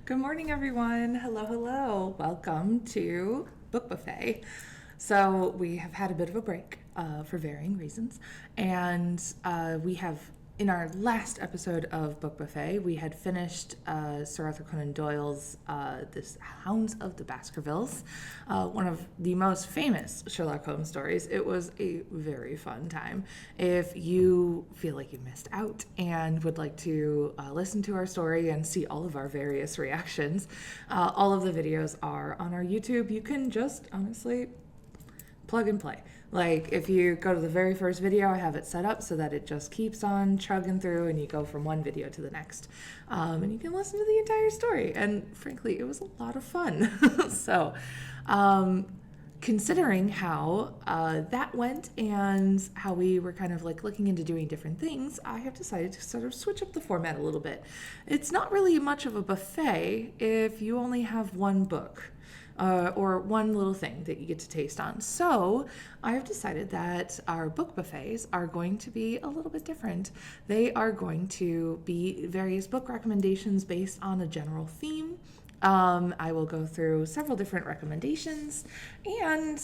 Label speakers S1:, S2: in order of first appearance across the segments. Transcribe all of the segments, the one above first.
S1: Good morning, everyone. Hello, hello. Welcome to Book Buffet. So, we have had a bit of a break for varying reasons, and we have, in our last episode of Book Buffet, we had finished Sir Arthur Conan Doyle's this Hounds of the Baskervilles, one of the most famous Sherlock Holmes stories. It was a very fun time. If you feel like you missed out and would like to listen to our story and see all of our various reactions, all of the videos are on our YouTube. You can just honestly plug and play. Like, if you go to the very first video, I have it set up so that it just keeps on chugging through and you go from one video to the next. And you can listen to the entire story. And frankly, it was a lot of fun. So, considering how that went and how we were kind of like looking into doing different things, I have decided to sort of switch up the format a little bit. It's not really much of a buffet if you only have one book. Or one little thing that you get to taste on. So I have decided that our book buffets are going to be a little bit different. They are going to be various book recommendations based on a general theme. I will go through several different recommendations and,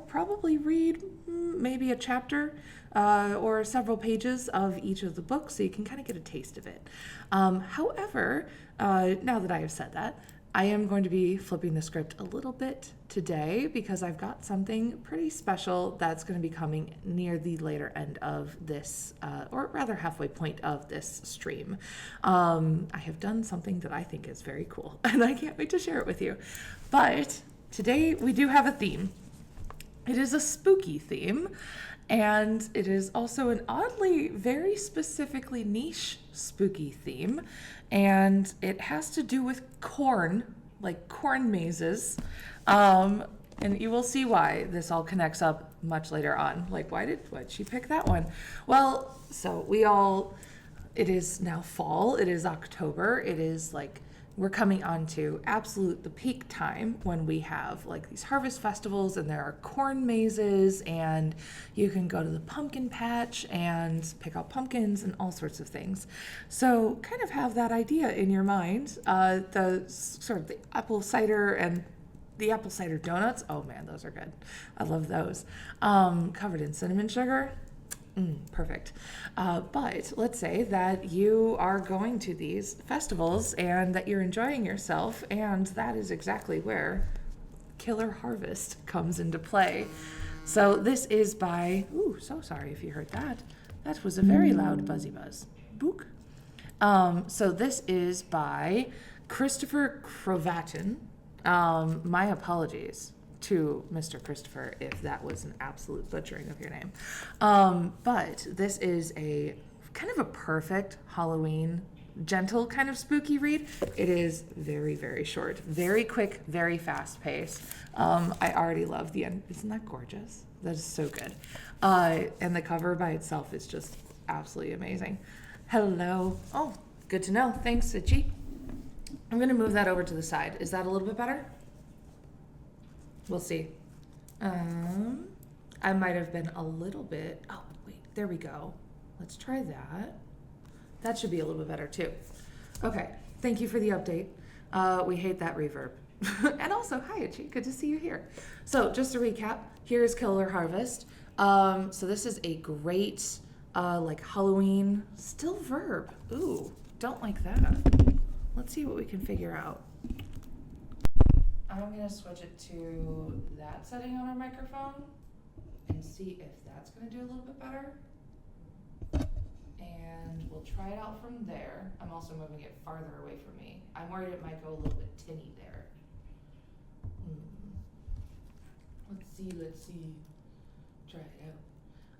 S1: probably read maybe a chapter or several pages of each of the books so you can kind of get a taste of it. However, now that I have said that, I am going to be flipping the script a little bit today because I've got something pretty special that's going to be coming near the later end of this, or rather halfway point of this stream. I have done something that I think is very cool, and I can't wait to share it with you. But today we do have a theme. It is a spooky theme, and it is also an oddly, very specifically niche spooky theme, and it has to do with corn, like corn mazes, and you will see why this all connects up much later on. Like, why'd she pick that one? Well, so it is now fall, it is October, it is like, we're coming on to the peak time when we have like these harvest festivals and there are corn mazes and you can go to the pumpkin patch and pick out pumpkins and all sorts of things. So kind of have that idea in your mind. The sort of the apple cider and the apple cider donuts. Oh man, those are good. I love those. Covered in cinnamon sugar. Perfect. But let's say that you are going to these festivals and that you're enjoying yourself, and that is exactly where Killer Harvest comes into play. So this is by, so sorry if you heard that. That was a very loud buzzy buzz. Book. So this is by Christopher Crovatin. My apologies to Mr. Christopher if that was an absolute butchering of your name. But this is a kind of a perfect Halloween, gentle kind of spooky read. It is very, very short, very quick, very fast paced. I already love the end. Isn't that gorgeous? That is so good. And the cover by itself is just absolutely amazing. Hello. Oh, good to know. Thanks, Itchy. I'm going to move that over to the side. Is that a little bit better? We'll see. I might have been a little bit... Oh, wait. There we go. Let's try that. That should be a little bit better, too. Okay. Thank you for the update. We hate that reverb. And also, hi, Itchy. Good to see you here. So, just to recap, here's Killer Harvest. So this is a great, like, Halloween... Still verb. Ooh, don't like that. Let's see what we can figure out. I'm going to switch it to that setting on our microphone and see if that's going to do a little bit better. And we'll try it out from there. I'm also moving it farther away from me. I'm worried it might go a little bit tinny there. Let's see. Try it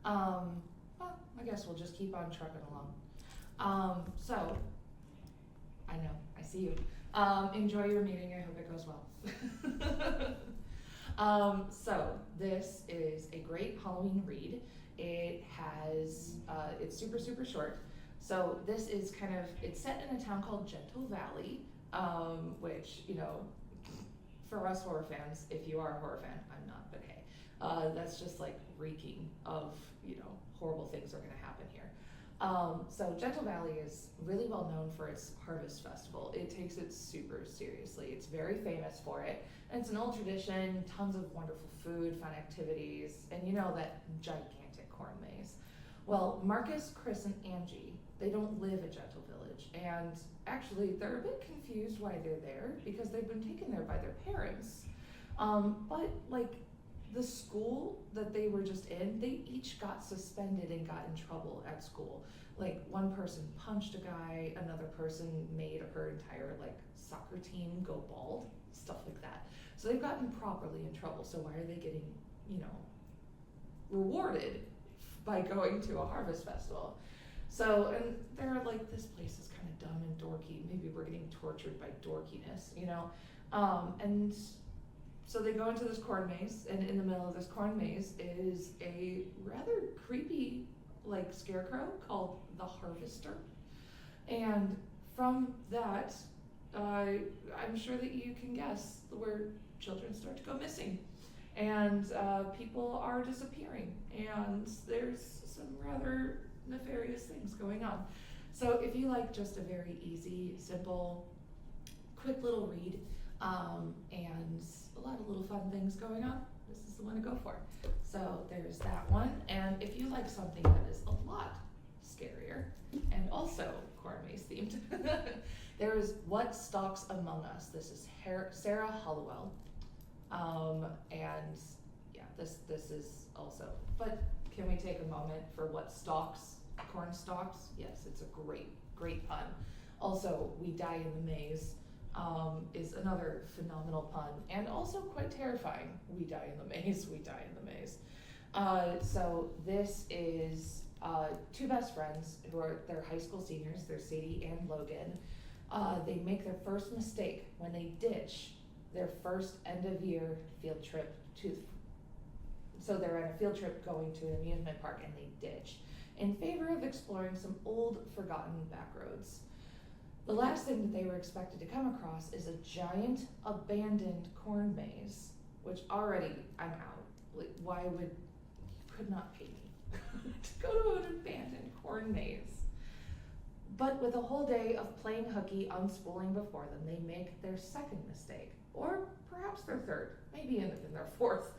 S1: out. Well, I guess we'll just keep on trucking along. So, I know, I see you. Enjoy your meeting. I hope it goes well. So this is a great Halloween read. It has, it's super, super short. So this is it's set in a town called Gentle Valley, which, for us horror fans, if you are a horror fan, I'm not, but hey, that's just like reeking of, horrible things are going to happen here. So Gentle Valley is really well known for its harvest festival. It takes it super seriously. It's very famous for it. And it's an old tradition, tons of wonderful food, fun activities, and you know that gigantic corn maze. Well, Marcus, Chris, and Angie, they don't live at Gentle Village. And actually, they're a bit confused why they're there because they've been taken there by their parents. But like the school that they were just in, they each got suspended and got in trouble at school. Like one person punched a guy, another person made her entire like soccer team go bald, stuff like that. So they've gotten properly in trouble. So why are they getting, you know, rewarded by going to a harvest festival? So, and they're like, this place is kind of dumb and dorky. Maybe we're getting tortured by dorkiness, you know? And so they go into this corn maze, and in the middle of this corn maze is a rather creepy, like, scarecrow called the Harvester. And from that, I'm sure that you can guess where children start to go missing. And people are disappearing, and there's some rather nefarious things going on. So if you like just a very easy, simple, quick little read, and a lot of little fun things going on, this is the one to go for. So there's that one, and if you like something that is a lot scarier and also corn maze themed, there is What Stalks Among Us. This is Sarah Hollowell, and yeah, this is also, but can we take a moment for what stalks? Corn stalks? Yes, it's a great pun. Also, We Die in the Maze is another phenomenal pun, and also quite terrifying. We die in the maze, we die in the maze. So this is two best friends who are, they're high school seniors, they're Sadie and Logan. They make their first mistake when they ditch their first end of year field trip so they're on a field trip going to an amusement park, and they ditch in favor of exploring some old forgotten back roads. The last thing that they were expected to come across is a giant abandoned corn maze, which already I'm out. Like, why would, you could not pay me to go to an abandoned corn maze. But with a whole day of playing hooky unspooling before them, they make their second mistake, or perhaps their third, maybe even their fourth,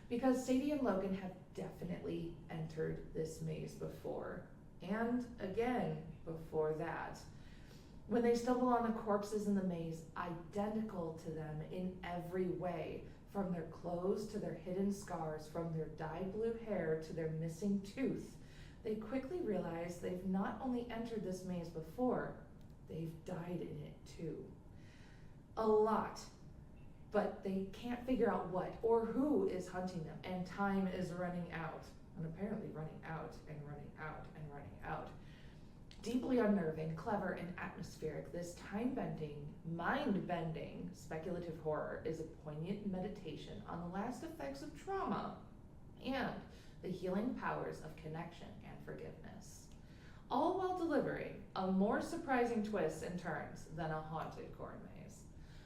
S1: because Sadie and Logan have definitely entered this maze before, and again before that. When they stumble on the corpses in the maze, identical to them in every way, from their clothes to their hidden scars, from their dyed blue hair to their missing tooth, they quickly realize they've not only entered this maze before, they've died in it too. A lot. But they can't figure out what or who is hunting them, and time is running out, and apparently running out and running out and running out. Deeply unnerving, clever, and atmospheric, this time-bending, mind-bending speculative horror is a poignant meditation on the last effects of trauma and the healing powers of connection and forgiveness, all while delivering a more surprising twists and turns than a haunted corn maze,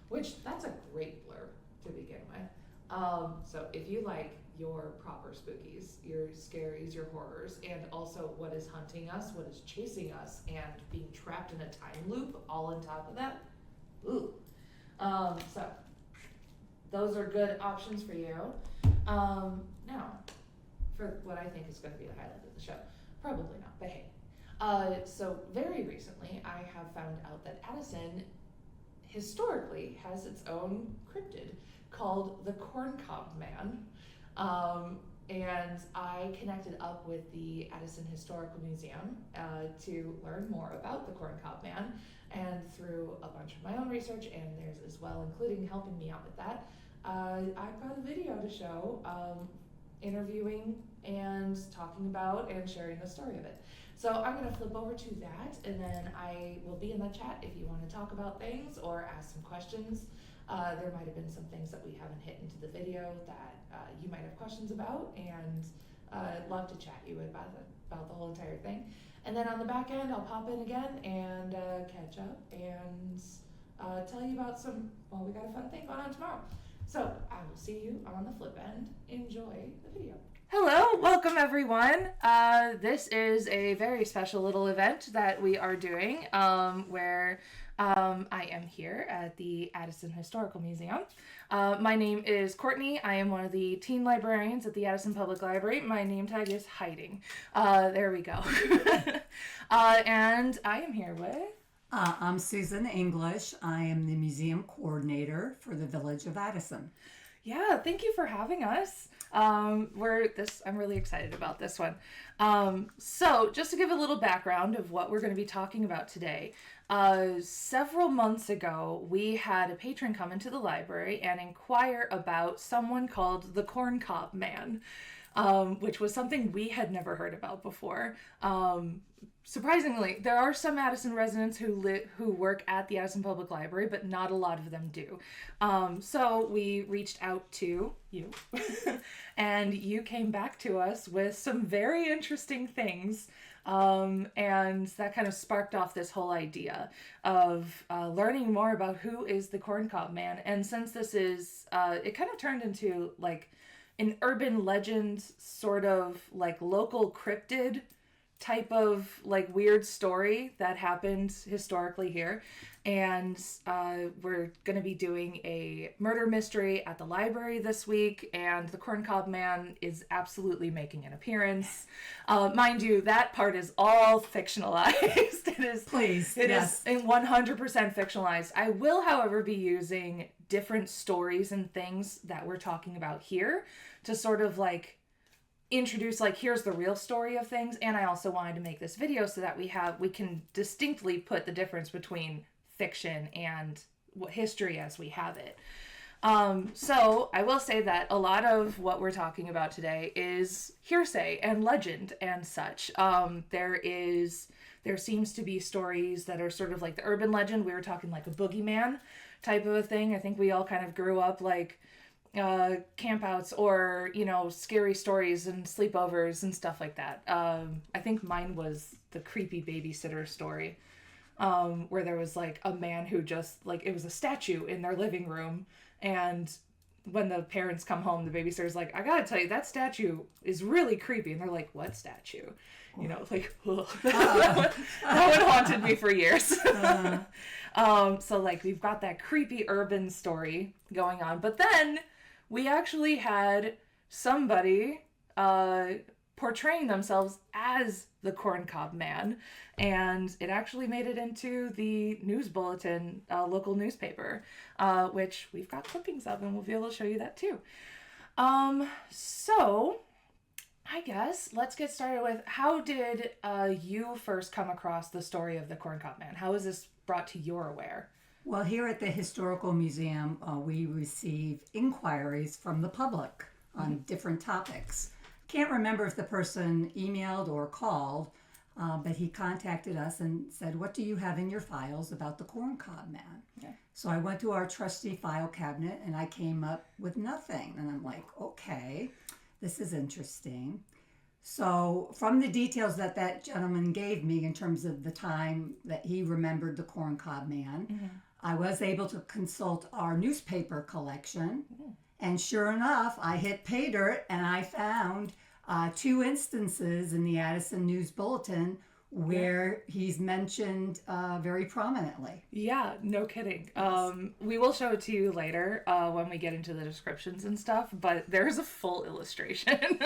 S1: which that's a great blurb to begin with. So if you like your proper spookies, your scaries, your horrors, and also what is hunting us, what is chasing us, and being trapped in a time loop all on top of that, ooh. So those are good options for you. Now, for what I think is going to be the highlight of the show, probably not, but hey. So very recently, I have found out that Addison historically has its own cryptid called the Corncob Man. And I connected up with the Addison Historical Museum to learn more about the Corncob Man, and through a bunch of my own research and theirs as well, including helping me out with that, I got a video to show interviewing and talking about and sharing the story of it. So I'm going to flip over to that, and then I will be in the chat if you want to talk about things or ask some questions. There might have been some things that we haven't hit into the video that you might have questions about, and I'd love to chat you about the whole entire thing. And then on the back end, I'll pop in again and catch up and tell you about well, we got a fun thing going on tomorrow. So I will see you on the flip end. Enjoy the video. Hello, welcome everyone. This is a very special little event that we are doing where I am here at the Addison Historical Museum. My name is Courtney. I am one of the teen librarians at the Addison Public Library. My name tag is hiding. There we go. And I am here with...
S2: I'm Susan English. I am the museum coordinator for the Village of Addison.
S1: Yeah, thank you for having us. I'm really excited about this one. So just to give a little background of what we're going to be talking about today, several months ago, we had a patron come into the library and inquire about someone called the Corncob Man, which was something we had never heard about before. Surprisingly, there are some Addison residents who work at the Addison Public Library, but not a lot of them do. So we reached out to you, and you came back to us with some very interesting things, and that kind of sparked off this whole idea of learning more about who is the Corncob Man. And since this is, it kind of turned into like an urban legend, sort of like local cryptid type of like weird story that happened historically here. And we're going to be doing a murder mystery at the library this week, and the Corncob Man is absolutely making an appearance. Mind you, that part is all fictionalized. It is 100% fictionalized. I will, however, be using different stories and things that we're talking about here to sort of like introduce, like, here's the real story of things. And I also wanted to make this video so that we can distinctly put the difference between fiction and history as we have it. So I will say that a lot of what we're talking about today is hearsay and legend and such. There seems to be stories that are sort of like the urban legend. We were talking like a boogeyman type of a thing. I think we all kind of grew up like campouts or, scary stories and sleepovers and stuff like that. I think mine was the creepy babysitter story, where there was like a man who just like, it was a statue in their living room, and when the parents come home, the babysitter's like, I gotta tell you, that statue is really creepy. And they're like, what statue? Like, that one haunted me for years. So like we've got that creepy urban story going on, but then we actually had somebody portraying themselves as the Corncob Man, and it actually made it into the news bulletin, local newspaper, which we've got clippings of, and we'll be able to show you that too. So I guess let's get started with, how did you first come across the story of the Corncob Man? How was this brought to your aware?
S2: Well, here at the Historical Museum, we receive inquiries from the public on different topics. Can't remember if the person emailed or called, but he contacted us and said, what do you have in your files about the Corncob Man?
S1: Yeah. So
S2: I went to our trusty file cabinet and I came up with nothing. And I'm like, okay, this is interesting. So from the details that gentleman gave me in terms of the time that he remembered the Corncob Man, I was able to consult our newspaper collection. And sure enough, I hit pay dirt and I found 2 instances in the Addison News Bulletin where he's mentioned very prominently.
S1: Yeah, no kidding.
S2: Yes.
S1: We will show it to you later when we get into the descriptions and stuff, but there's a full illustration.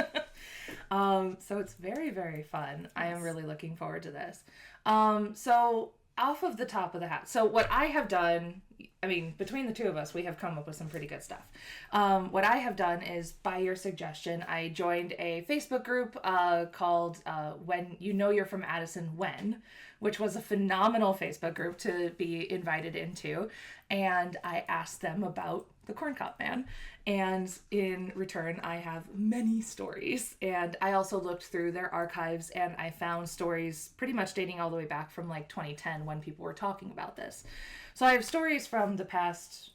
S1: So it's very, very fun. Yes. I am really looking forward to this. So off of the top of the hat. So what I have done, I mean, between the two of us, we have come up with some pretty good stuff. What I have done is, by your suggestion, I joined a Facebook group called When You Know You're From Addison When, which was a phenomenal Facebook group to be invited into. And I asked them about the Corncob Man. And in return, I have many stories. And I also looked through their archives and I found stories pretty much dating all the way back from like 2010 when people were talking about this. So I have stories from the past,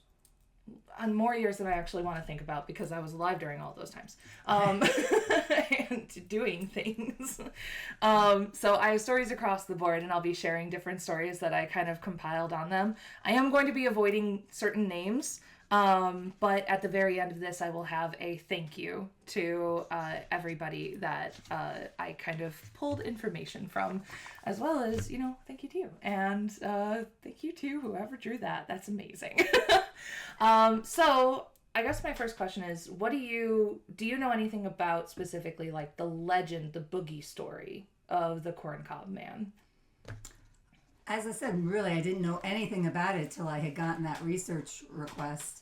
S1: on more years than I actually want to think about because I was alive during all those times, and doing things. So I have stories across the board, and I'll be sharing different stories that I kind of compiled on them. I am going to be avoiding certain names But at the very end of this, I will have a thank you to everybody that I kind of pulled information from, as well as, thank you to you. And thank you to whoever drew that. That's amazing. So I guess my first question is, do you know anything about specifically like the legend, the boogie story of the Corncob Man?
S2: As I said, really, I didn't know anything about it till I had gotten that research request.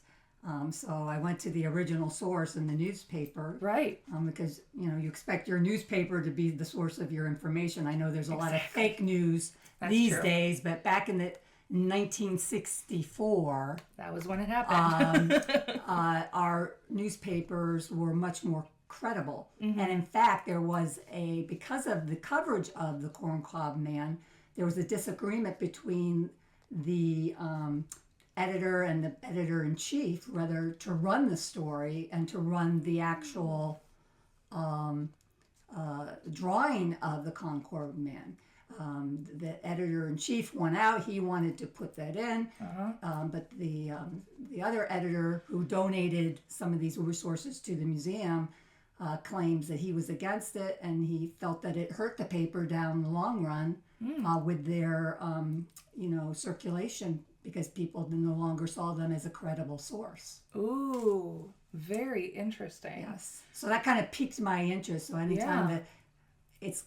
S2: So I went to the original source in the newspaper.
S1: Right.
S2: Because, you expect your newspaper to be the source of your information. I know there's a lot of fake news these days, but back in the 1964,
S1: that was when it happened.
S2: our newspapers were much more credible. And in fact, because of the coverage of the Corncob Man, there was a disagreement between the editor and the editor-in-chief whether to run the story and to run the actual drawing of the Corncob Man. The editor-in-chief went out. He wanted to put that in, but the other editor who donated some of these resources to the museum claims that he was against it, and he felt that it hurt the paper down the long run with their circulation, because people no longer saw them as a credible source.
S1: Ooh, very interesting.
S2: Yes. So that kind of piqued my interest. So anytime that it's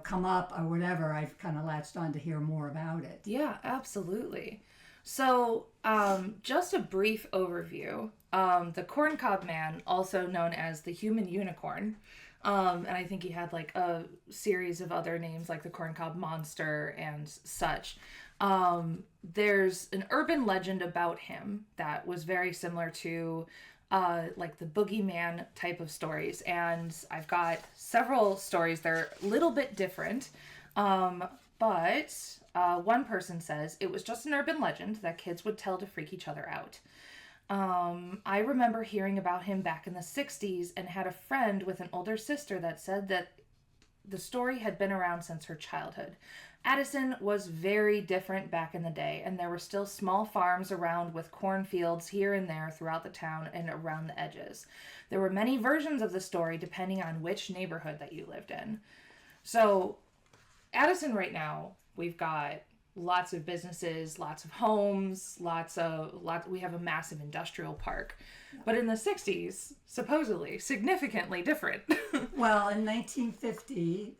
S2: come up or whatever, I've kind of latched on to hear more about it.
S1: Yeah, absolutely. So, just a brief overview. The Corncob Man, also known as the Human Unicorn, and I think he had like a series of other names like the Corncob Monster and such. There's an urban legend about him that was very similar to like the boogeyman type of stories, and I've got several stories. They're a little bit different, but one person says it was just an urban legend that kids would tell to freak each other out. I remember hearing about him back in the 60s and had a friend with an older sister that said that the story had been around since her childhood. Addison was very different back in the day, and there were still small farms around with cornfields here and there throughout the town and around the edges. There were many versions of the story depending on which neighborhood that you lived in. So, Addison right now, we've got lots of businesses, lots of homes, we have a massive industrial park. But in the 60s, supposedly, significantly different.
S2: Well, in 1950,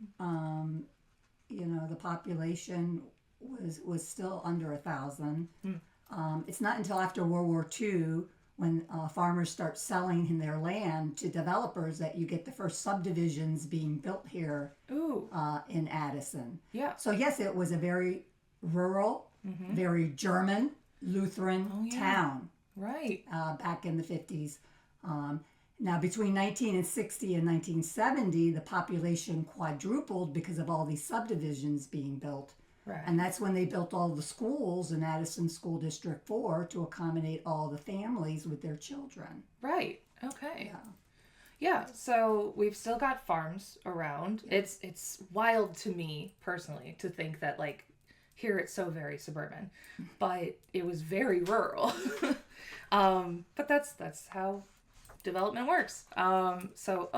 S2: the population was still under 1,000. It's not until after World War II, when farmers start selling their land to developers, that you get the first subdivisions being built here in Addison.
S1: Yeah.
S2: So yes, it was a very rural, very German, Lutheran town.
S1: Right.
S2: Back in the 50s. Now, between 1960 and 1970, the population quadrupled because of all these subdivisions being built.
S1: Right.
S2: And that's when they built all the schools in Addison School District 4 to accommodate all the families with their children.
S1: Right. Okay.
S2: Yeah.
S1: Yeah, so we've still got farms around. It's wild to me personally to think that like here it's so very suburban, but it was very rural. But that's how development works. So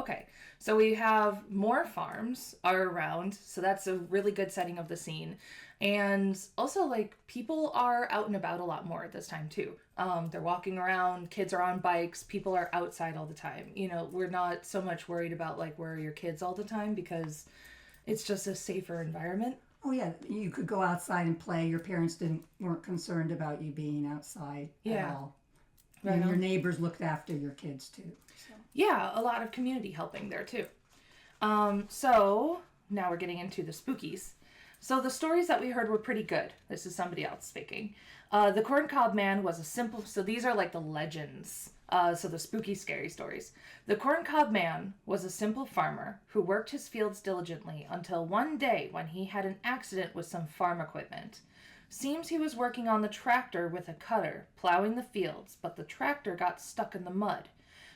S1: we have more farms are around, so that's a really good setting of the scene. And also, like, people are out and about a lot more at this time too. They're walking around, kids are on bikes, people are outside all the time. We're not so much worried about like where are your kids all the time, because it's just a safer environment.
S2: Oh yeah, you could go outside and play. Your parents weren't concerned about you being outside at all. Right. And your neighbors looked after your kids too. So.
S1: Yeah, a lot of community helping there too. So now we're getting into the spookies. So the stories that we heard were pretty good. This is somebody else speaking. The Corncob Man was so these are like the legends. So the spooky, scary stories. The Corncob Man was a simple farmer who worked his fields diligently until one day when he had an accident with some farm equipment. Seems he was working on the tractor with a cutter, plowing the fields, but the tractor got stuck in the mud.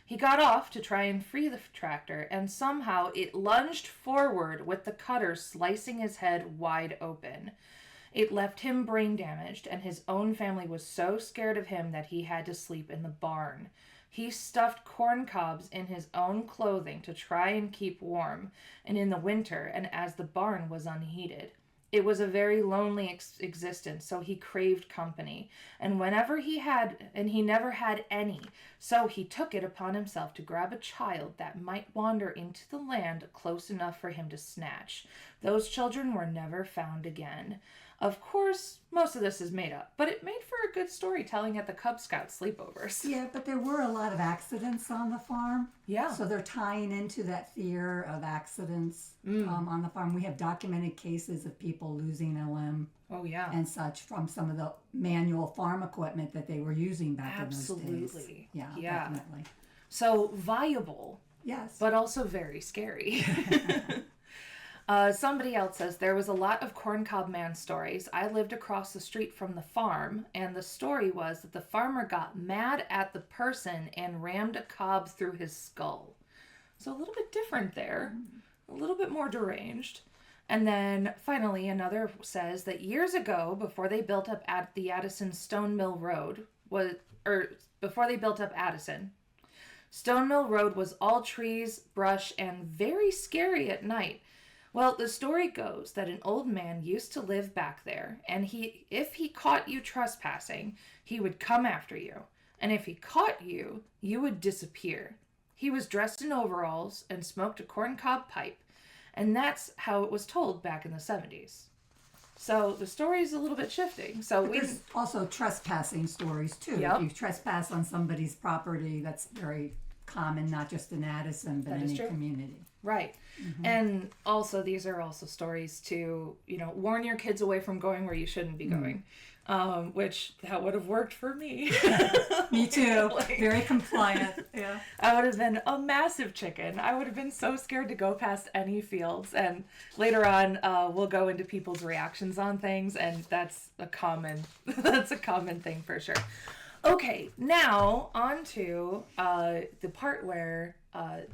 S1: He got off to try and free the tractor, and somehow it lunged forward with the cutter slicing his head wide open. It left him brain damaged, and his own family was so scared of him that he had to sleep in the barn. He stuffed corn cobs in his own clothing to try and keep warm, and in the winter, and as the barn was unheated. It was a very lonely existence, so he craved company, and he never had any, so he took it upon himself to grab a child that might wander into the land close enough for him to snatch. Those children were never found again. Of course, most of this is made up, but it made for a good storytelling at the Cub Scout sleepovers.
S2: Yeah, but there were a lot of accidents on the farm.
S1: Yeah.
S2: So they're tying into that fear of accidents on the farm. We have documented cases of people losing a limb.
S1: Oh, yeah.
S2: And such from some of the manual farm equipment that they were using back in those days.
S1: Absolutely.
S2: Yeah, definitely.
S1: So viable.
S2: Yes.
S1: But also very scary. Somebody else says, there was a lot of corncob man stories. I lived across the street from the farm, and the story was that the farmer got mad at the person and rammed a cob through his skull. So a little bit different there. A little bit more deranged. And then finally another says that years ago, before they built up at the Addison Stone Mill Road, before they built up Addison, Stone Mill Road was all trees, brush, and very scary at night. Well, the story goes that an old man used to live back there, and if he caught you trespassing, he would come after you. And if he caught you, you would disappear. He was dressed in overalls and smoked a corncob pipe, and that's how it was told back in the 70s. So the story is a little bit shifting. So
S2: there's also trespassing stories too.
S1: Yep.
S2: If you trespass on somebody's property, that's very common, not just in Addison, but in any community.
S1: Right. Mm-hmm. And also, these are also stories to, warn your kids away from going where you shouldn't be going, which that would have worked for me.
S2: Me too. Very compliant. Yeah.
S1: I would have been a massive chicken. I would have been so scared to go past any fields. And later on, we'll go into people's reactions on things, and that's a common thing for sure. Okay, now on to the part where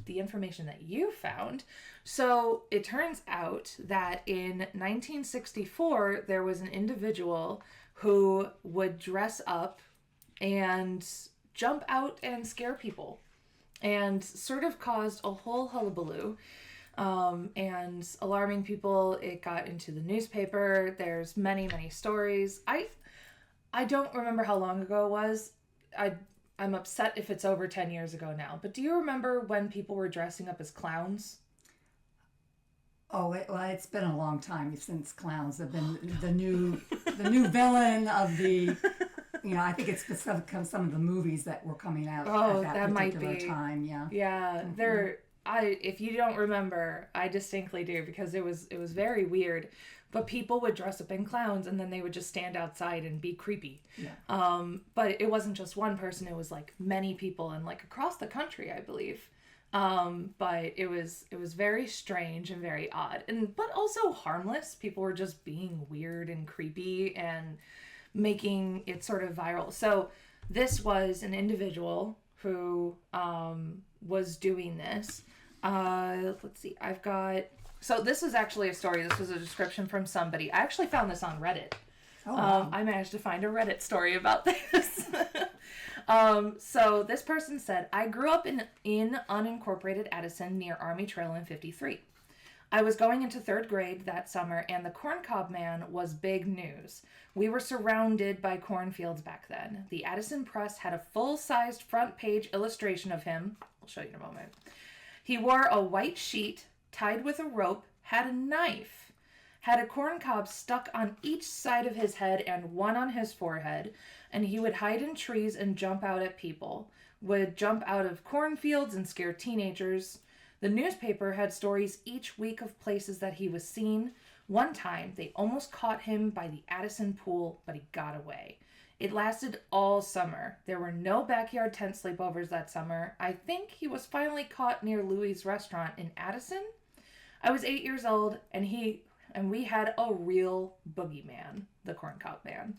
S1: the information that you found. So it turns out that in 1964, there was an individual who would dress up and jump out and scare people and sort of caused a whole hullabaloo. And alarming people. It got into the newspaper. There's many, many stories. I don't remember how long ago it was. I'm upset if it's over 10 years ago now. But do you remember when people were dressing up as clowns?
S2: Oh, it's been a long time since clowns have been the new villain of the. I think it's specific to some of the movies that were coming out at that particular time. Yeah.
S1: Yeah, mm-hmm. If you don't remember, I distinctly do, because it was very weird. But people would dress up in clowns, and then they would just stand outside and be creepy. Yeah. But it wasn't just one person; it was like many people, and like across the country, I believe. But it was very strange and very odd, but also harmless. People were just being weird and creepy and making it sort of viral. So this was an individual who was doing this. Let's see. So this was actually a story. This was a description from somebody. I actually found this on Reddit. Oh, wow. I managed to find a Reddit story about this. So this person said, I grew up in unincorporated Addison near Army Trail in 53. I was going into 3rd grade that summer, and the corncob man was big news. We were surrounded by cornfields back then. The Addison Press had a full-sized front page illustration of him. I'll show you in a moment. He wore a white sheet tied with a rope, had a knife, had a corncob stuck on each side of his head and one on his forehead, and he would hide in trees and jump out at people, would jump out of cornfields and scare teenagers. The newspaper had stories each week of places that he was seen. One time, they almost caught him by the Addison pool, but he got away. It lasted all summer. There were no backyard tent sleepovers that summer. I think he was finally caught near Louis' restaurant in Addison. I was 8 years old, and we had a real boogeyman, the corncob man.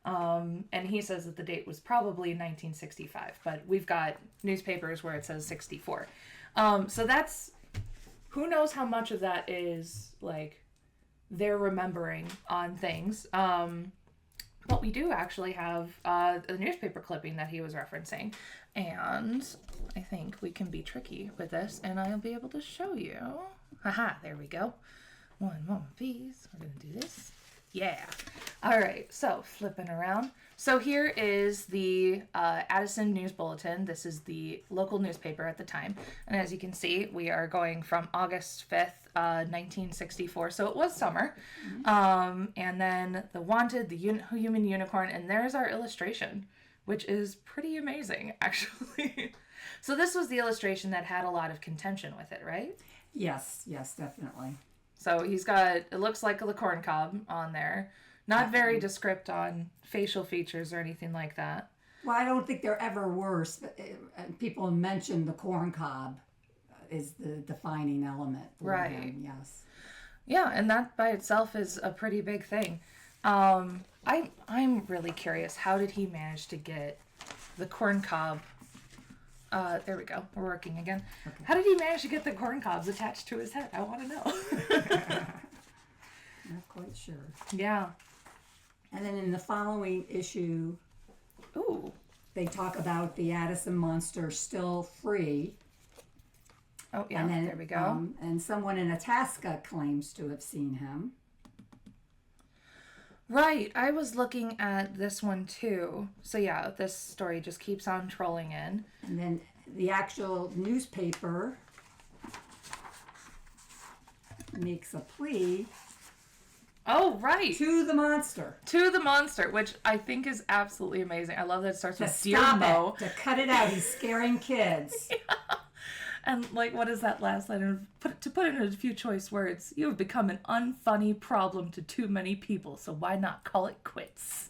S1: And he says that the date was probably 1965, but we've got newspapers where it says 64. So that's, who knows how much of that is like their remembering on things. But we do actually have a newspaper clipping that he was referencing. And I think we can be tricky with this, and I'll be able to show you. Haha, there we go. One moment, please. We're going to do this. Yeah. All right, so flipping around. So here is the Addison News Bulletin. This is the local newspaper at the time. And as you can see, we are going from August 5th, 1964. So it was summer. And then the Wanted, the Human Unicorn, and there's our illustration, which is pretty amazing, actually. So this was the illustration that had a lot of contention with it, right?
S2: Yes, definitely.
S1: So he's got, it looks like a corn cob on there. Not very descript on facial features or anything like that.
S2: Well, I don't think there ever were. People mention the corn cob is the defining element for him, yes.
S1: Yeah, and that by itself is a pretty big thing. I'm really curious, how did he manage to get the corn cob? There we go. We're working again. Okay. How did he manage to get the corn cobs attached to his head? I want to know.
S2: Not quite sure.
S1: Yeah.
S2: And then in the following issue, they talk about the Addison monster still free.
S1: Oh, yeah, and then, there we go.
S2: And someone in Itasca claims to have seen him.
S1: Right, I was looking at this one too. So yeah, this story just keeps on trolling in.
S2: And then the actual newspaper makes a plea.
S1: Oh, right.
S2: To the monster.
S1: To the monster, which I think is absolutely amazing. I love that it starts with Dear Mo.
S2: To cut it out. He's scaring kids.
S1: Yeah. And like, what is that last line? To put it in a few choice words, you have become an unfunny problem to too many people, so why not call it quits?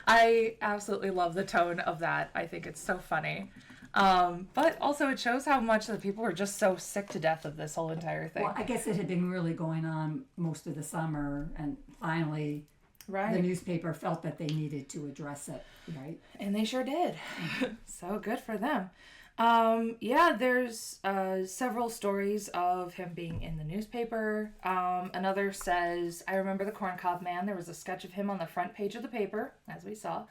S1: I absolutely love the tone of that. I think it's so funny. But also it shows how much the people were just so sick to death of this whole entire thing.
S2: Well, I guess it had been really going on most of the summer, and finally the newspaper felt that they needed to address it, right?
S1: And they sure did. So good for them. There's several stories of him being in the newspaper. Another says, I remember the corncob man. There was a sketch of him on the front page of the paper, as we saw.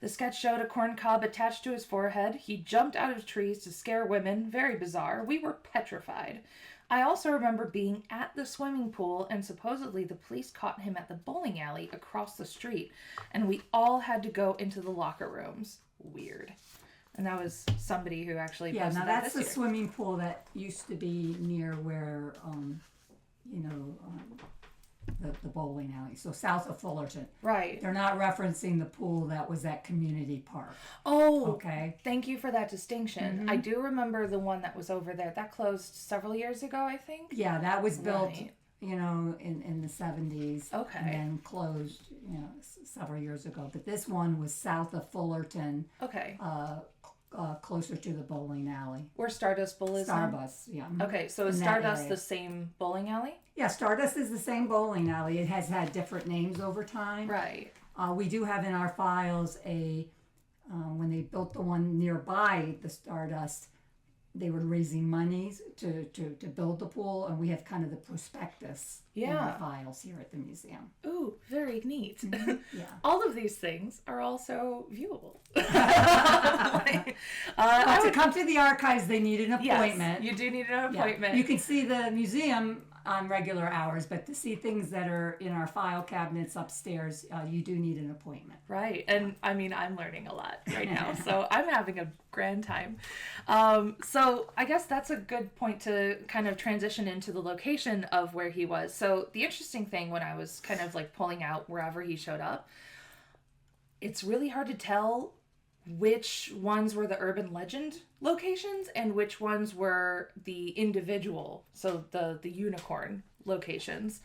S1: The sketch showed a corncob attached to his forehead. He jumped out of trees to scare women. Very bizarre. We were petrified. I also remember being at the swimming pool, and supposedly the police caught him at the bowling alley across the street, and we all had to go into the locker rooms. Weird. And that was somebody who actually posted
S2: now
S1: that
S2: that's
S1: this
S2: the
S1: year.
S2: swimming pool that used to be near where, the bowling alley. So south of Fullerton.
S1: Right.
S2: They're not referencing the pool that was at Community Park.
S1: Oh,
S2: okay.
S1: Thank you for that distinction. Mm-hmm. I do remember the one that was over there. That closed several years ago, I think.
S2: Yeah, that was built, in the 70s.
S1: Okay.
S2: And then closed, several years ago. But this one was south of Fullerton.
S1: Okay.
S2: Closer to the bowling alley.
S1: Where Stardust Bowl is
S2: Starbust, yeah.
S1: Okay, so is Stardust the same bowling alley?
S2: Yeah, Stardust is the same bowling alley. It has had different names over time.
S1: Right.
S2: We do have in our files when they built the one nearby the Stardust, they were raising monies to build the pool, and we have kind of the prospectus in our files here at the museum.
S1: Ooh, very neat.
S2: Mm-hmm. Yeah.
S1: All of these things are also viewable.
S2: To come to the archives, they need an appointment.
S1: Yes, you do need an appointment.
S2: Yeah. You can see the museum on regular hours, but to see things that are in our file cabinets upstairs, you do need an appointment.
S1: Right. And I mean, I'm learning a lot right now, so I'm having a grand time. So I guess that's a good point to kind of transition into the location of where he was. So the interesting thing when I was kind of like pulling out wherever he showed up, it's really hard to tell which ones were the urban legend locations and which ones were the individual, so the unicorn locations.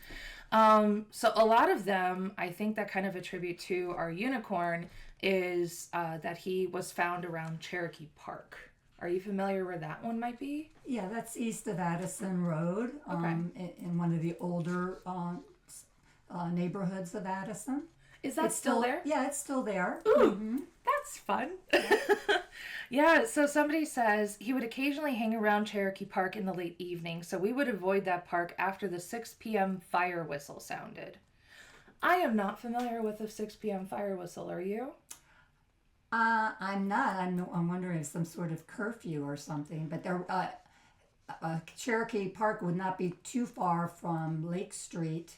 S1: So a lot of them, I think that kind of attribute to our unicorn is that he was found around Cherokee Park. Are you familiar where that one might be?
S2: Yeah, that's east of Addison Road, in one of the older neighborhoods of Addison.
S1: Is that still there?
S2: Yeah, it's still there.
S1: Ooh,
S2: mm-hmm.
S1: That's that's fun. Yeah, so somebody says he would occasionally hang around Cherokee Park in the late evening, so we would avoid that park after the 6 p.m. fire whistle sounded. I am not familiar with the 6 p.m. fire whistle, are you?
S2: I'm not. I'm wondering if some sort of curfew or something. But there, Cherokee Park would not be too far from Lake Street,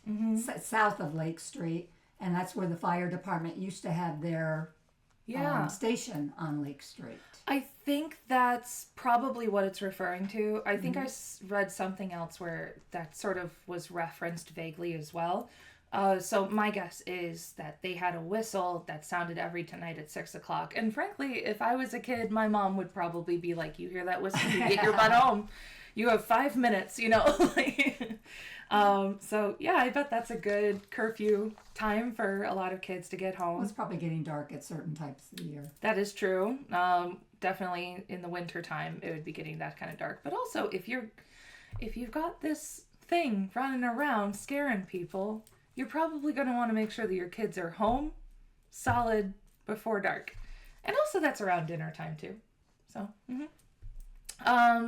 S2: south of Lake Street, and that's where the fire department used to have their station on Lake Street.
S1: I think that's probably what it's referring to. I think I read something else where that sort of was referenced vaguely as well. So my guess is that they had a whistle that sounded every night at 6 o'clock. And frankly, if I was a kid, my mom would probably be like, you hear that whistle, you get your butt home. You have 5 minutes, you know. So yeah, I bet that's a good curfew time for a lot of kids to get home.
S2: Well, it's probably getting dark at certain types of the year.
S1: That is true. Definitely in the winter time, it would be getting that kind of dark. But also, if you've got this thing running around scaring people, you're probably going to want to make sure that your kids are home solid before dark. And also that's around dinner time too. So,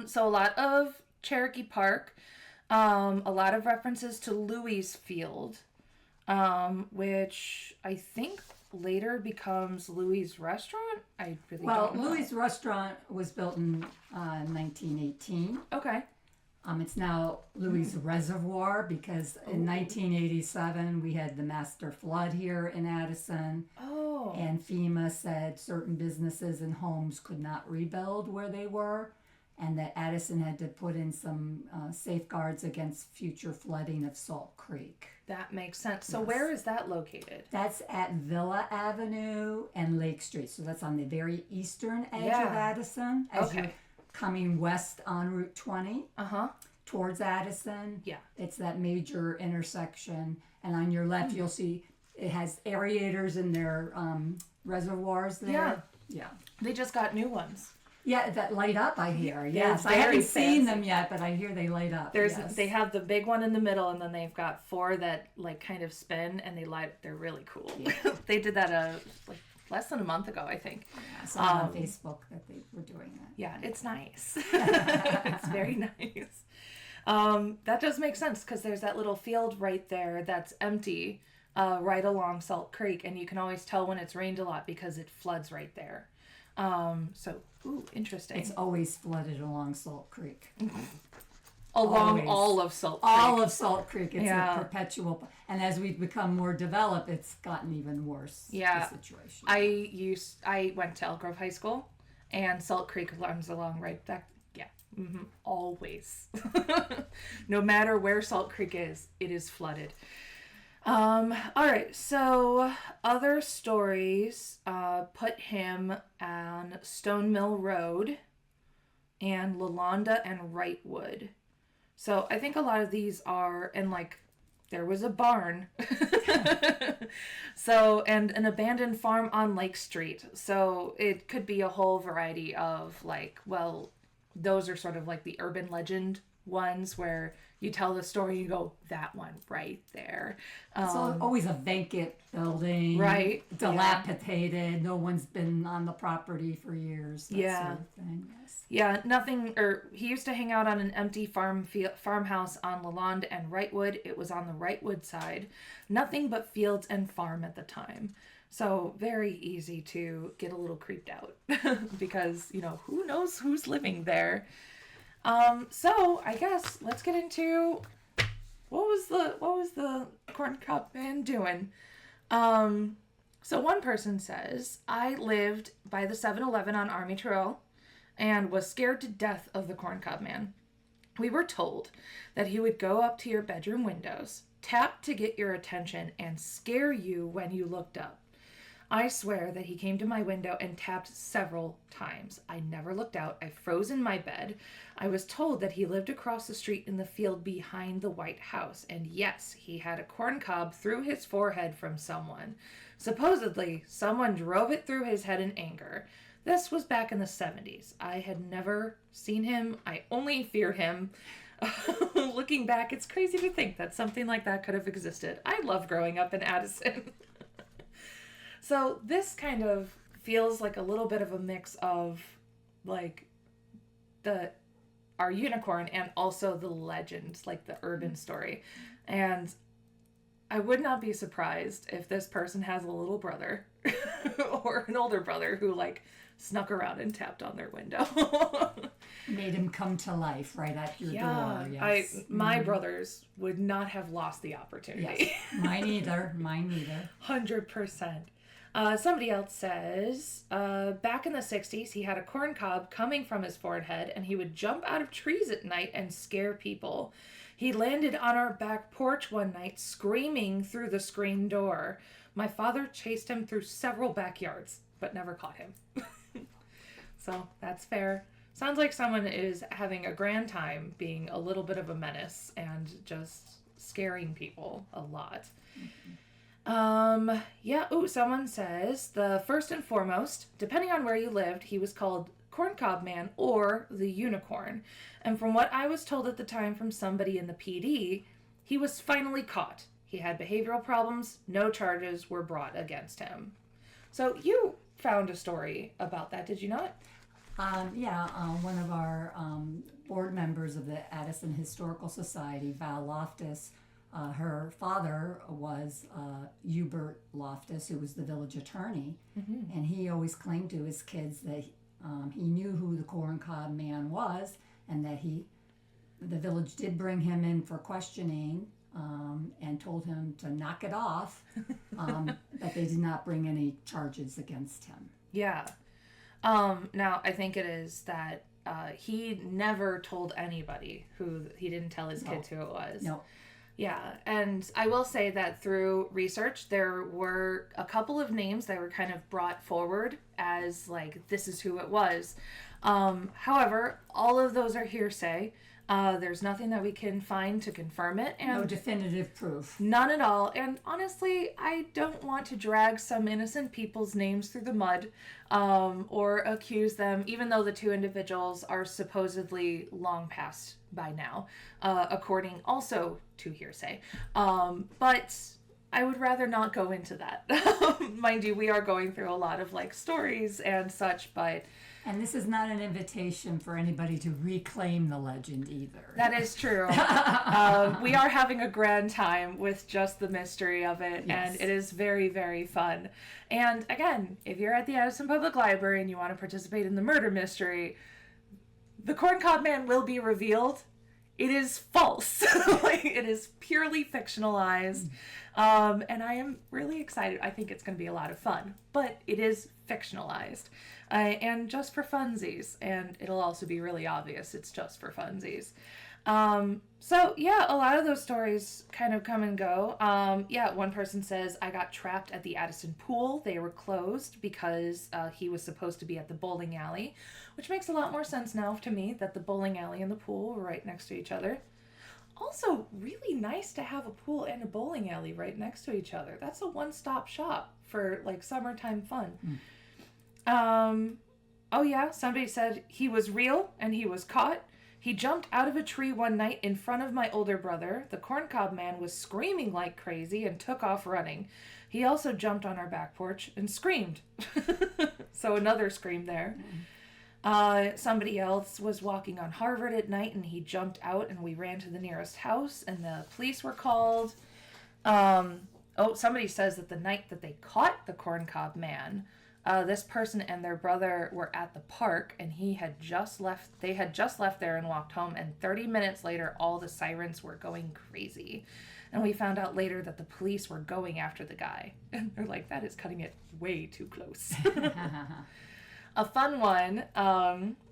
S1: so a lot of Cherokee Park, a lot of references to Louis Field, which I think later becomes Louis' Restaurant. I really don't know.
S2: Louis' Restaurant was built in 1918.
S1: Okay.
S2: It's now Louis Reservoir because in 1987 we had the master flood here in Addison.
S1: Oh.
S2: And FEMA said certain businesses and homes could not rebuild where they were, and that Addison had to put in some safeguards against future flooding of Salt Creek.
S1: That makes sense. So where is that located?
S2: That's at Villa Avenue and Lake Street. So that's on the very eastern edge of Addison. As you're coming west on Route 20 towards Addison.
S1: Yeah.
S2: It's that major intersection. And on your left, you'll see it has aerators in their reservoirs there. Yeah.
S1: They just got new ones.
S2: Yeah, that light up, I hear. Yes, I
S1: very
S2: haven't seen
S1: fancy.
S2: them yet, but I hear they light up.
S1: They have the big one in the middle, and then they've got 4 that like kind of spin, and they're really cool. Yeah. They did that like less than a month ago, I think.
S2: Yeah, I saw on Facebook that they were doing that.
S1: Yeah, it's nice. It's very nice. That does make sense because there's that little field right there that's empty, right along Salt Creek, and you can always tell when it's rained a lot because it floods right there. Interesting.
S2: It's always flooded along Salt Creek.
S1: Along all of Salt Creek.
S2: All of Salt Creek. It's a perpetual. And as we've become more developed, it's gotten even worse.
S1: Yeah.
S2: The situation.
S1: I went to Elk Grove High School, and Salt Creek runs along right back. Yeah. Always. No matter where Salt Creek is, it is flooded. All right, so other stories put him on Stone Mill Road and Lalonda and Wrightwood. So I think a lot of these are, and like there was a barn. So, and an abandoned farm on Lake Street. So it could be a whole variety of like, well, those are sort of like the urban legend ones where you tell the story, you go, that one right there.
S2: So always a vacant building,
S1: right?
S2: Dilapidated. No one's been on the property for years. That sort of thing. Yes.
S1: Yeah, nothing. Or he used to hang out on an empty farmhouse on Lalonde and Wrightwood. It was on the Wrightwood side. Nothing but fields and farm at the time. So very easy to get a little creeped out because who knows who's living there. So I guess let's get into what was the corncob man doing? So one person says, I lived by the 7-Eleven on Army Trail and was scared to death of the corncob man. We were told that he would go up to your bedroom windows, tap to get your attention, and scare you when you looked up. I swear that he came to my window and tapped several times. I never looked out. I froze in my bed. I was told that he lived across the street in the field behind the White House. And yes, he had a corn cob through his forehead from someone. Supposedly, someone drove it through his head in anger. This was back in the 70s. I had never seen him. I only fear him. Looking back, it's crazy to think that something like that could have existed. I love growing up in Addison. So this kind of feels like a little bit of a mix of like our unicorn and also the legend, like the urban story. And I would not be surprised if this person has a little brother or an older brother who like snuck around and tapped on their window.
S2: Made him come to life right at your door. Yes.
S1: My brothers would not have lost the opportunity.
S2: Yes. Mine either.
S1: 100%. Somebody else says, back in the 60s, he had a corn cob coming from his forehead, and he would jump out of trees at night and scare people. He landed on our back porch one night, screaming through the screen door. My father chased him through several backyards, but never caught him. So that's fair. Sounds like someone is having a grand time being a little bit of a menace and just scaring people a lot. Someone says, the first and foremost, depending on where you lived, he was called Corncob Man or the Unicorn. And from what I was told at the time from somebody in the PD, he was finally caught. He had behavioral problems. No charges were brought against him. So you found a story about that, did you not?
S2: One of our board members of the Addison Historical Society, Val Loftus, her father was Hubert Loftus, who was the village attorney, and he always claimed to his kids that he knew who the Corncob Man was, and that the village did bring him in for questioning and told him to knock it off, but they did not bring any charges against him.
S1: Yeah. Now, I think it is that he never told anybody he didn't tell his kids who it was.
S2: No.
S1: Yeah, and I will say that through research, there were a couple of names that were kind of brought forward as, like, this is who it was. However, all of those are hearsay. There's nothing that we can find to confirm it. And
S2: no definitive proof.
S1: None at all. And honestly, I don't want to drag some innocent people's names through the mud or accuse them, even though the two individuals are supposedly long past by now, according also to hearsay. But I would rather not go into that. Mind you, we are going through a lot of like stories and such, but...
S2: And this is not an invitation for anybody to reclaim the legend either.
S1: That is true. We are having a grand time with just the mystery of it, yes. And it is very, very fun. And again, if you're at the Addison Public Library and you want to participate in the murder mystery, the Corncob Man will be revealed. It is false. It is purely fictionalized. And I am really excited. I think it's going to be a lot of fun. But it is fictionalized. And just for funsies. And it'll also be really obvious it's just for funsies. So, yeah, a lot of those stories kind of come and go. One person says, I got trapped at the Addison pool. They were closed because he was supposed to be at the bowling alley, which makes a lot more sense now to me that the bowling alley and the pool were right next to each other. Also, really nice to have a pool and a bowling alley right next to each other. That's a one-stop shop for, like, summertime fun. Somebody said he was real and he was caught. He jumped out of a tree one night in front of my older brother. The Corncob Man was screaming like crazy and took off running. He also jumped on our back porch and screamed. So another scream there. Somebody else was walking on Harvard at night and he jumped out and we ran to the nearest house and the police were called. Somebody says that the night that they caught the Corncob Man, this person and their brother were at the park and they had just left there and walked home, and 30 minutes later all the sirens were going crazy. And we found out later that the police were going after the guy. And they're like, that is cutting it way too close. A fun one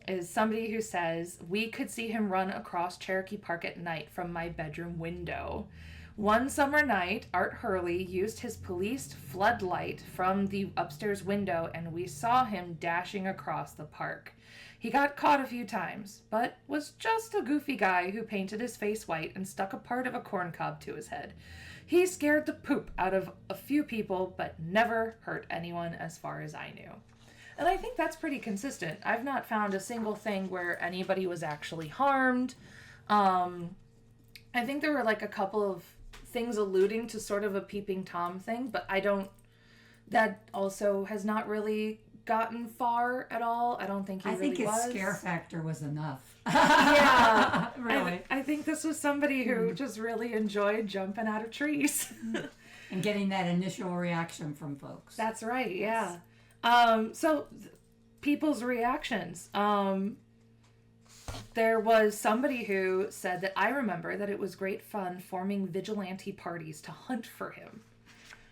S1: is somebody who says, we could see him run across Cherokee Park at night from my bedroom window. One summer night, Art Hurley used his policed floodlight from the upstairs window and we saw him dashing across the park. He got caught a few times, but was just a goofy guy who painted his face white and stuck a part of a corncob to his head. He scared the poop out of a few people, but never hurt anyone as far as I knew. And I think that's pretty consistent. I've not found a single thing where anybody was actually harmed. I think there were like a couple of things alluding to sort of a peeping Tom thing, but that also has not really gotten far at all. I don't think he
S2: I
S1: really
S2: think his
S1: was.
S2: scare factor was enough.
S1: Yeah.
S2: Really.
S1: I think this was somebody who just really enjoyed jumping out of trees.
S2: And getting that initial reaction from folks.
S1: That's right, yeah. So people's reactions. There was somebody who said that I remember that it was great fun forming vigilante parties to hunt for him.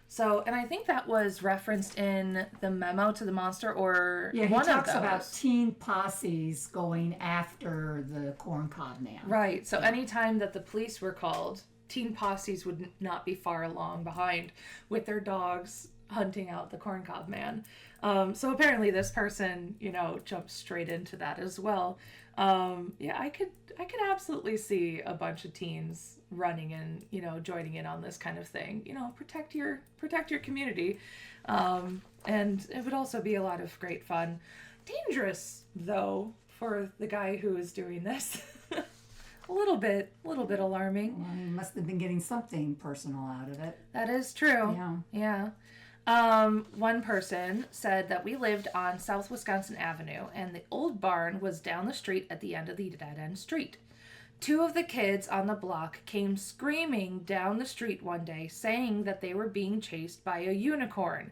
S1: So, and I think that was referenced in the memo to the monster or
S2: Yeah, he
S1: one of
S2: talks
S1: those.
S2: about teen posses going after the corncob man.
S1: Right. So anytime that the police were called, teen posses would not be far along behind with their dogs hunting out the corncob man. So apparently this person, jumped straight into that as well. Yeah, I could absolutely see a bunch of teens running and, joining in on this kind of thing. Protect your community. And it would also be a lot of great fun. Dangerous, though, for the guy who is doing this. A little bit alarming.
S2: Well, he must have been getting something personal out of it.
S1: That is true.
S2: Yeah.
S1: One person said that we lived on South Wisconsin Avenue, and the old barn was down the street at the end of the dead-end street. 2 of the kids on the block came screaming down the street one day, saying that they were being chased by a unicorn.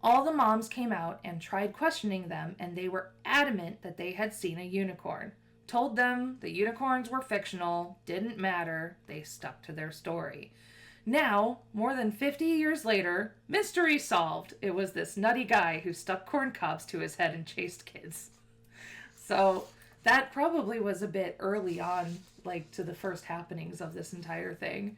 S1: All the moms came out and tried questioning them, and they were adamant that they had seen a unicorn. Told them the unicorns were fictional, didn't matter, they stuck to their story. Now, more than 50 years later, mystery solved. It was this nutty guy who stuck corn cobs to his head and chased kids. So that probably was a bit early on, to the first happenings of this entire thing.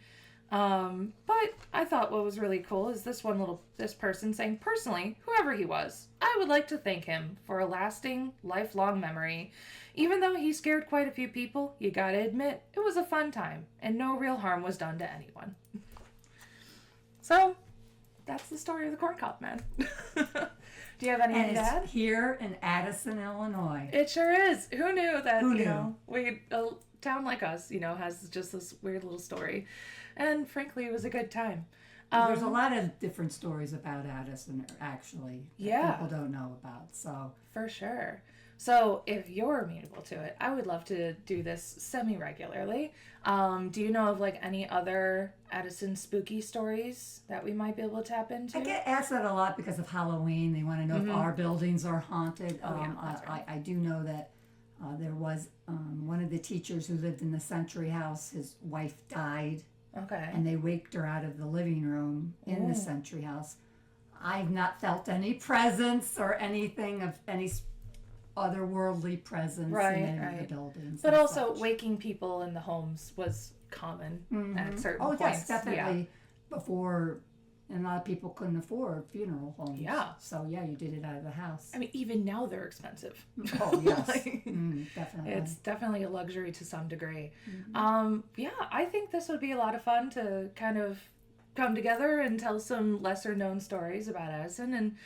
S1: But I thought what was really cool is this person saying, personally, whoever he was, I would like to thank him for a lasting, lifelong memory. Even though he scared quite a few people, you gotta admit, it was a fun time, and no real harm was done to anyone. So, that's the story of the corncob man. Do you have anything to add?
S2: It's here in Addison, Illinois.
S1: It sure is. Who knew that,
S2: Who knew?
S1: a town like us, has just this weird little story. And frankly, it was a good time.
S2: There's a lot of different stories about Addison, actually, that people don't know about. So
S1: for sure. So if you're amenable to it, I would love to do this semi-regularly. Do you know of any other Addison spooky stories that we might be able to tap into?
S2: I get asked that a lot because of Halloween. They want to know if our buildings are haunted.
S1: That's right.
S2: I do know that there was one of the teachers who lived in the Century House. His wife died.
S1: Okay.
S2: And they waked her out of the living room in the Century House. I've not felt any presence or anything of any otherworldly presence in any of the buildings.
S1: But also waking people in the homes was common at certain points.
S2: Oh, yes, definitely. Before, and a lot of people couldn't afford funeral homes.
S1: Yeah.
S2: So, yeah, you did it out of the house.
S1: I mean, even now they're expensive.
S2: Oh, yes. Definitely.
S1: It's definitely a luxury to some degree. Yeah, I think this would be a lot of fun to kind of come together and tell some lesser known stories about Addison and,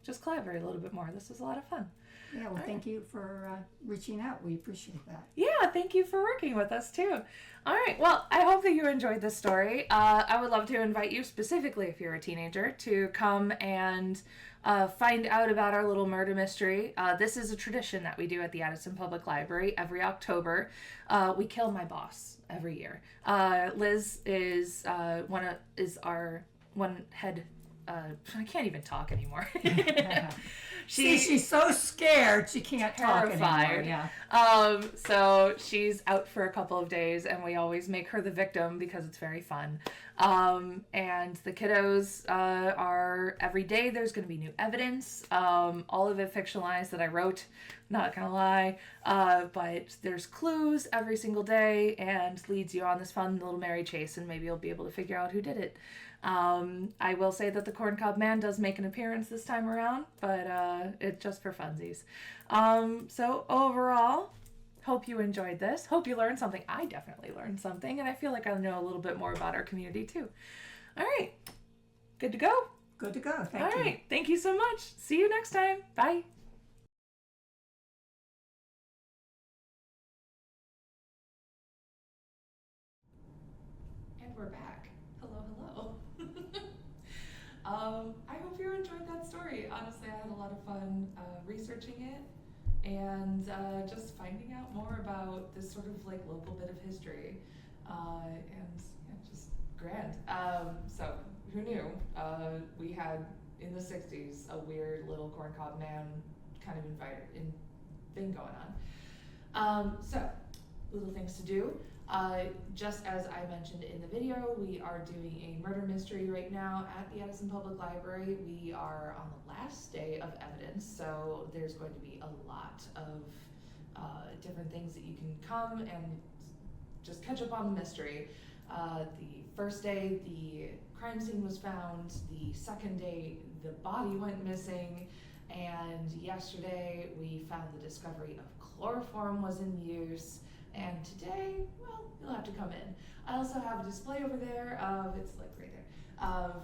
S1: just collaborate a little bit more. This was a lot of fun.
S2: Yeah, well, thank you for reaching out. We appreciate that.
S1: Yeah, thank you for working with us too. All right, well, I hope that you enjoyed this story. I would love to invite you, specifically if you're a teenager, to come and find out about our little murder mystery. This is a tradition that we do at the Addison Public Library every October. We kill my boss every year. Liz is our one head. I can't even talk anymore.
S2: She's so scared she can't talk anymore. Yeah.
S1: So she's out for a couple of days, and we always make her the victim because it's very fun. And the kiddos are every day. There's going to be new evidence. All of it fictionalized that I wrote. Not gonna lie, but there's clues every single day and leads you on this fun little merry chase, and maybe you'll be able to figure out who did it. I will say that the corncob man does make an appearance this time around, but it's just for funsies. So overall, hope you enjoyed this. Hope you learned something. I definitely learned something, and I feel like I know a little bit more about our community too. All right, good to go?
S2: Good to go. Thank you.
S1: All right, thank you so much. See you next time. Bye. And we're back. Hello, hello. I hope you enjoyed that story. story. Honestly, I had a lot of fun researching it and just finding out more about this sort of like local bit of history, and yeah, just grand. So who knew? We had in the '60s a weird little corncob man kind of thing going on. So little things to do. Just as I mentioned in the video, we are doing a murder mystery right now at the Addison Public Library. We are on the last day of evidence, so there's going to be a lot of different things that you can come and just catch up on the mystery. The first day, the crime scene was found. The second day, the body went missing. And yesterday, we found the discovery of chloroform was in use. And today, well, you'll have to come in. I also have a display over there of, it's like right there, of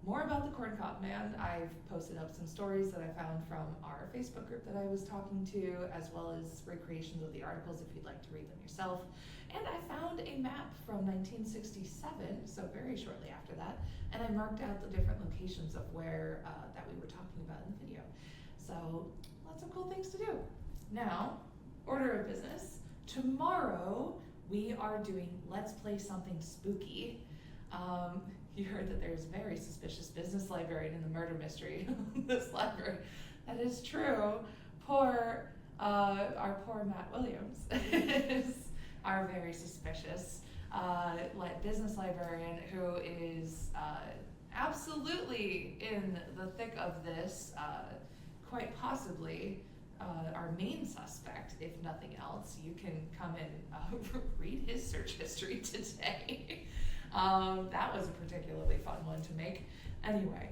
S1: more about the corncob man. I've posted up some stories that I found from our Facebook group that I was talking to, as well as recreations of the articles if you'd like to read them yourself. And I found a map from 1967, so very shortly after that, and I marked out the different locations of where that we were talking about in the video. So lots of cool things to do. Now, order of business. Tomorrow we are doing Let's Play Something Spooky. You heard that there's a very suspicious business librarian in the murder mystery in this library. That is true. Our poor Matt Williams is our very suspicious business librarian who is absolutely in the thick of this, quite possibly our main suspect, if nothing else. You can come and read his search history today. That was a particularly fun one to make. Anyway,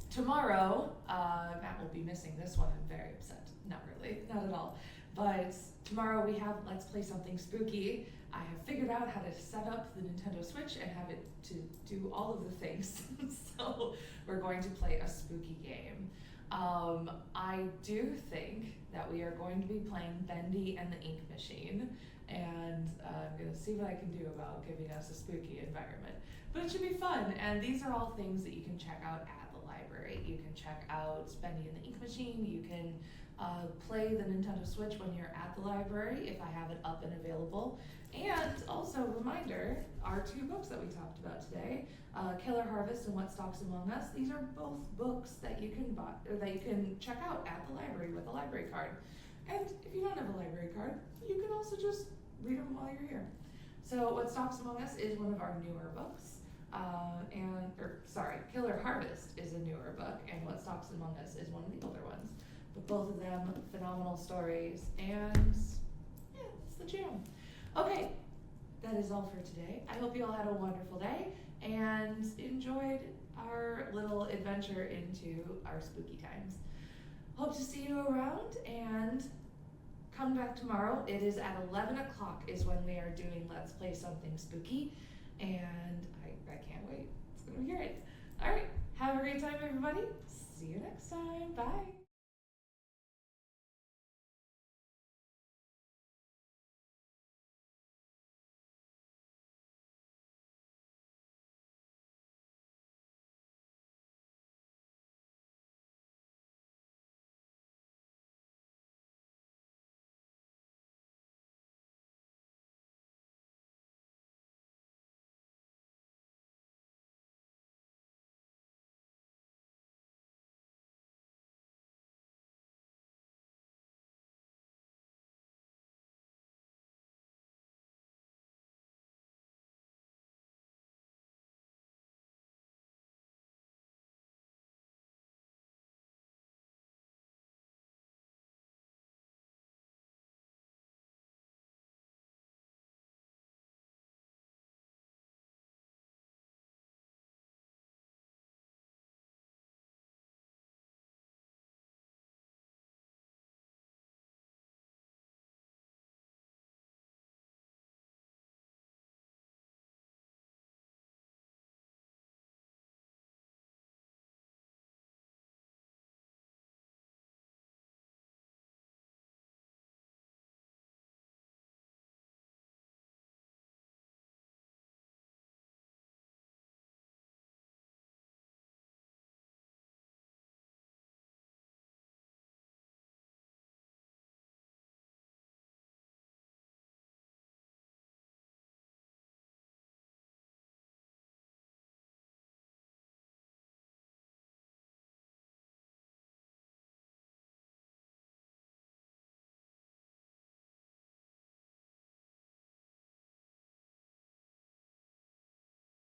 S1: tomorrow, Matt will be missing this one. I'm very upset. Not really, not at all. But tomorrow we have Let's Play Something Spooky. I have figured out how to set up the Nintendo Switch and have it to do all of the things. So we're going to play a spooky game. I do think that we are going to be playing Bendy and the Ink Machine, and I'm going to see what I can do about giving us a spooky environment. But it should be fun, and these are all things that you can check out at the library. You can check out Bendy and the Ink Machine. You can play the Nintendo Switch when you're at the library if I have it up and available. And also, reminder, our two books that we talked about today, Killer Harvest and What Stalks Among Us, these are both books that you can buy, or that you can check out at the library with a library card. And if you don't have a library card, you can also just read them while you're here. So What Stalks Among Us is one of our newer books. Killer Harvest is a newer book, and What Stalks Among Us is one of the older ones. But both of them, phenomenal stories, and yeah, it's the jam. Okay, that is all for today. I hope you all had a wonderful day and enjoyed our little adventure into our spooky times. Hope to see you around, and come back tomorrow. It is at 11 o'clock is when we are doing Let's Play Something Spooky, and I can't wait. It's gonna be great. All right, have a great time, everybody. See you next time. Bye.